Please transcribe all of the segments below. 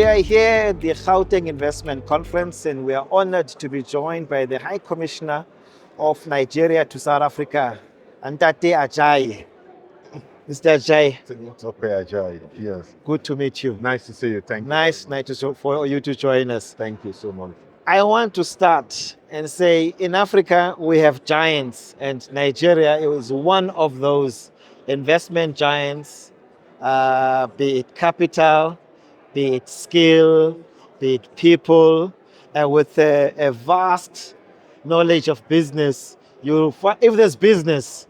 We are here at the Gauteng Investment Conference, and we are honored to be joined by the High Commissioner of Nigeria to South Africa, Temi Ajayi. Mr. Ajayi. Okay, Ajayi, yes. Good to meet you. Nice to see you. Thank you. Nice for you to join us. Thank you so much. I want to start and say in Africa we have giants, and Nigeria is one of those investment giants, be it capital, be it skill, be it people, with a vast knowledge of business. If there's business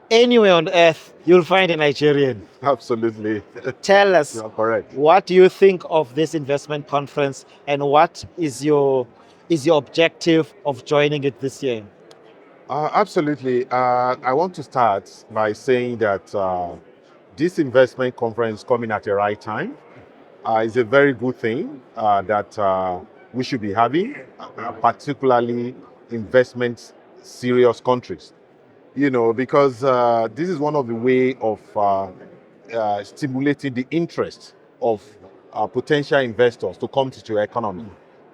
anywhere on earth, you'll find a Nigerian. Absolutely. Tell us, You're correct. What do you think of this investment conference, and what is your objective of joining it this year? Absolutely. I want to start by saying that this investment conference is coming at the right time. It's a very good thing that we should be having, particularly investment serious countries. You know, because this is one of the way of stimulating the interest of potential investors to come to your economy.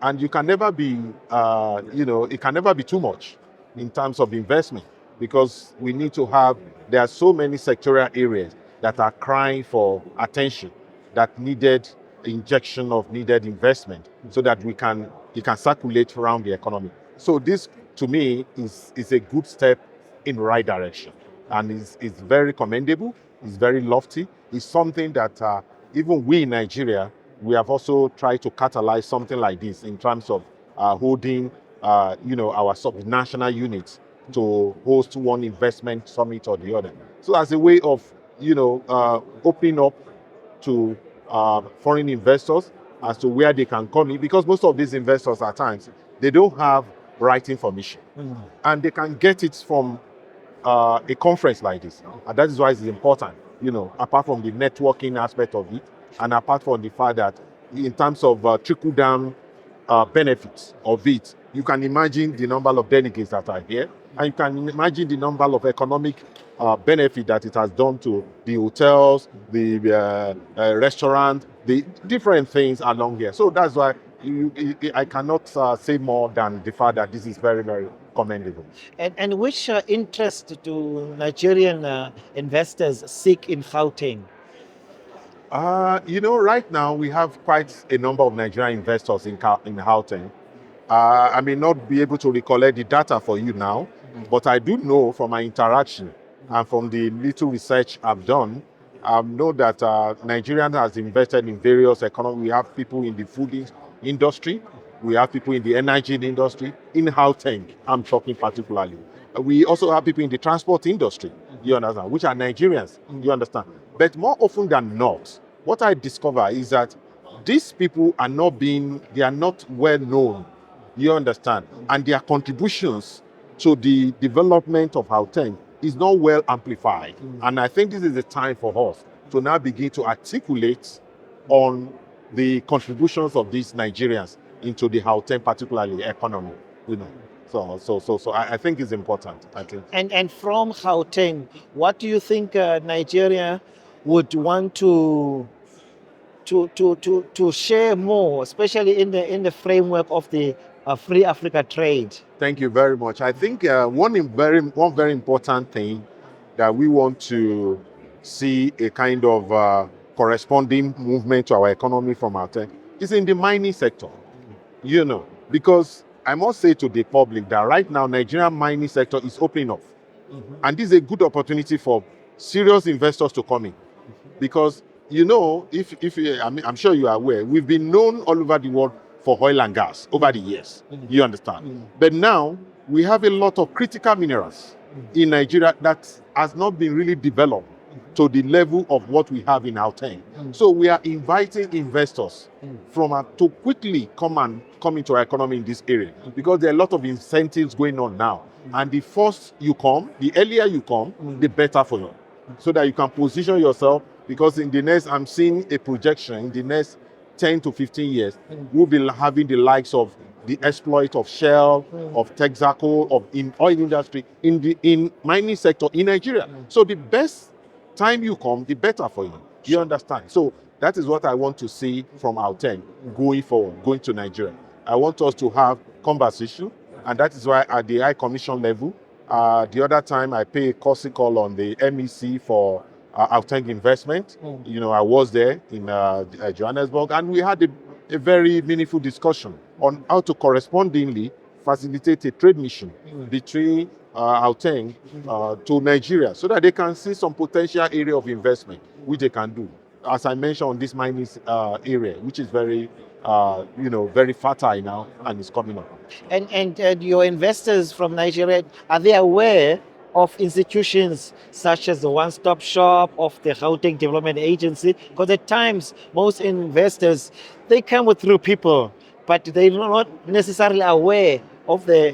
And you can never be, it can never be too much in terms of investment, because we need to have, there are so many sectorial areas that are crying for attention, that needed injection of needed investment so that it can circulate around the economy. So this, to me, is a good step in the right direction, and it's very commendable. It's very lofty. It's something that even we in Nigeria, we have also tried to catalyze something like this in terms of holding our sub-national units to host one investment summit or the other. So as a way of opening up to foreign investors as to where they can come in, because most of these investors at times they don't have right information, and they can get it from a conference like this. And that is why it's important, apart from the networking aspect of it, and apart from the fact that in terms of trickle-down benefits of it, you can imagine the number of delegates that are here, and you can imagine the number of economic benefit that it has done to the hotels, the restaurants, the different things along here. So that's why I cannot say more than the fact that this is very, very commendable. And which interest do Nigerian investors seek in Gauteng? Right now we have quite a number of Nigerian investors in Gauteng. I may not be able to recollect the data for you now, but I do know from my interaction and from the little research I've done, I know that Nigeria has invested in various economies. We have people in the food industry, we have people in the energy industry, in Gauteng, I'm talking particularly. We also have people in the transport industry, you understand, which are Nigerians, you understand. But more often than not, what I discover is that these people are not well known, you understand, and their contributions to the development of Gauteng is not well amplified. And I think this is the time for us to now begin to articulate on the contributions of these Nigerians into the Gauteng, particularly economy. So I think it's important. I think. And from Gauteng, what do you think Nigeria would want to share more, especially in the framework of the Free Africa trade? Thank you very much. I think one very important thing that we want to see a kind of corresponding movement to our economy from Gauteng is in the mining sector. Because I must say to the public that right now Nigerian mining sector is opening up, and this is a good opportunity for serious investors to come in, because I'm sure you are aware, we've been known all over the world for oil and gas over the years, you understand. But now we have a lot of critical minerals in Nigeria that has not been really developed to the level of what we have in Gauteng. So we are inviting investors to quickly come into our economy in this area, because there are a lot of incentives going on now. And the first you come, the earlier you come, the better for you, so that you can position yourself, because I'm seeing a projection in the next 10 to 15 years, we'll be having the likes of the exploit of Shell, of Texaco, of in oil industry, in mining sector in Nigeria. So the best time you come, the better for you. You understand? So That is what I want to see from Gauteng going forward, going to Nigeria. I want us to have conversation, and that is why at the High Commission level, the other time I pay a courtesy call on the MEC for Gauteng Investment. You know, I was there in Johannesburg, and we had a very meaningful discussion on how to correspondingly facilitate a trade mission between Gauteng to Nigeria, so that they can see some potential area of investment which they can do. As I mentioned, on this mining area, which is very, very fertile now and is coming up. And your investors from Nigeria, are they aware of institutions such as the one-stop shop of the Gauteng Development Agency? Because at times, most investors, they come through people, but they're not necessarily aware of the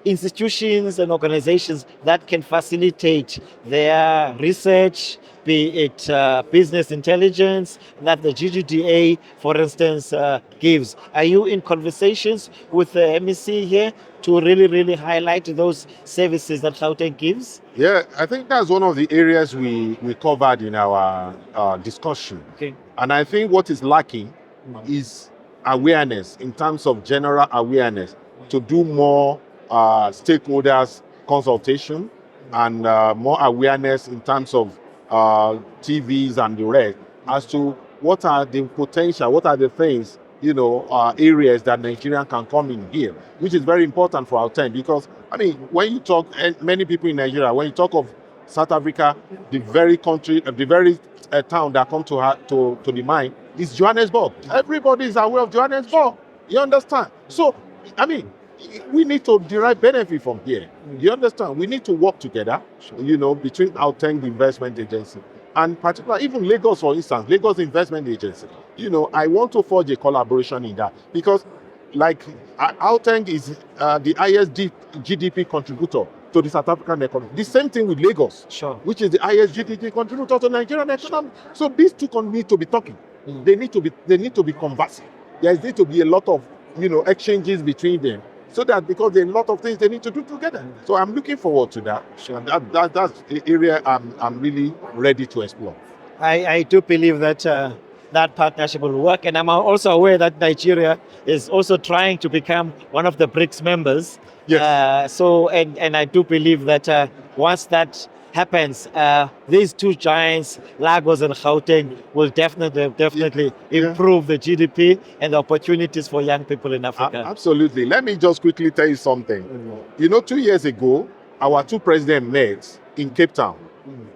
institutions and organizations that can facilitate their research, be it business intelligence, that the GGDA, for instance, gives. Are you in conversations with the MEC here to really highlight those services that Gauteng gives? Yeah, I think that's one of the areas we covered in our discussion. Okay. And I think what is lacking is awareness, in terms of general awareness, to do more stakeholders consultation and more awareness in terms of TVs and the rest as to what are the potential, what are the things, areas that Nigerian can come in here, which is very important for our time. Because, I mean, when you talk, and many people in Nigeria, when you talk of South Africa, the very country, the very town that come to the mind is Johannesburg. Everybody is aware of Johannesburg. You understand? So, I mean, we need to derive benefit from here. You understand? We need to work together, between Gauteng Investment Agency and particularly even Lagos, for instance, Lagos Investment Agency. I want to forge a collaboration in that, because like Gauteng is the highest GDP contributor to the South African economy. The same thing with Lagos, Sure. which is the highest GDP contributor to Nigerian economy. So these two need to be talking. They need to be conversing. There needs to be a lot of exchanges between them. So that, because there are a lot of things they need to do together. So I'm looking forward to that. Sure. And that's the area I'm really ready to explore. I do believe that that partnership will work. And I'm also aware that Nigeria is also trying to become one of the BRICS members. Yes. And I do believe that once that happens, these two giants, Lagos and Gauteng, will definitely improve the GDP and the opportunities for young people in Africa. Absolutely. Let me just quickly tell you something. 2 years ago, our two presidents met in Cape Town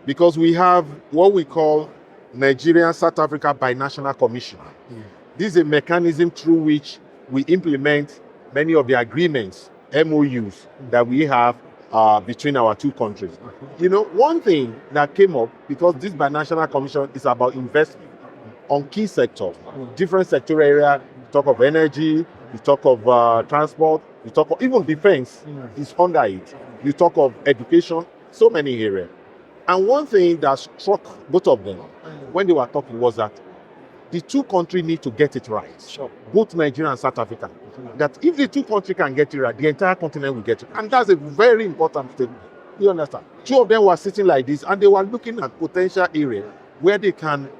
because we have what we call Nigerian South Africa Binational Commission. This is a mechanism through which we implement many of the agreements, MOUs, that we have between our two countries. One thing that came up, because this Binational Commission is about investment on key sectors, different sector area. You talk of energy, you talk of transport, you talk of even defense is under it. You talk of education, so many areas. And one thing that struck both of them when they were talking was that the two countries need to get it right. Sure. Both Nigeria and South Africa. That if the two countries can get it right, the entire continent will get it. And that's a very important statement. You understand? Two of them were sitting like this, and they were looking at potential areas where they can,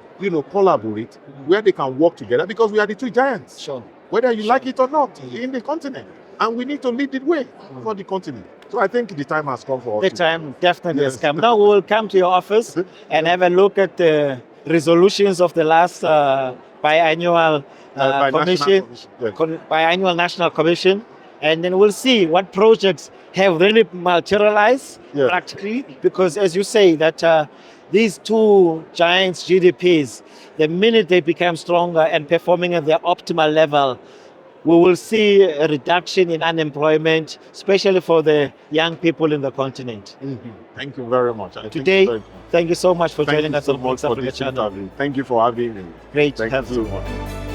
collaborate, where they can work together, because we are the two giants. Sure. Whether you like it or not, in the continent. And we need to lead the way for the continent. So I think the time has come for us. The time definitely has come. Now we will come to your office and have a look at the resolutions of the last biannual biannual national commission, and then we'll see what projects have really materialized practically, because as you say that these two giants GDPs, the minute they become stronger and performing at their optimal level, we will see a reduction in unemployment, especially for the young people in the continent. Thank you very much. Today, thank you so much for joining us on BRICS Africa Channel. Thank you for having me. Great to have you. So much.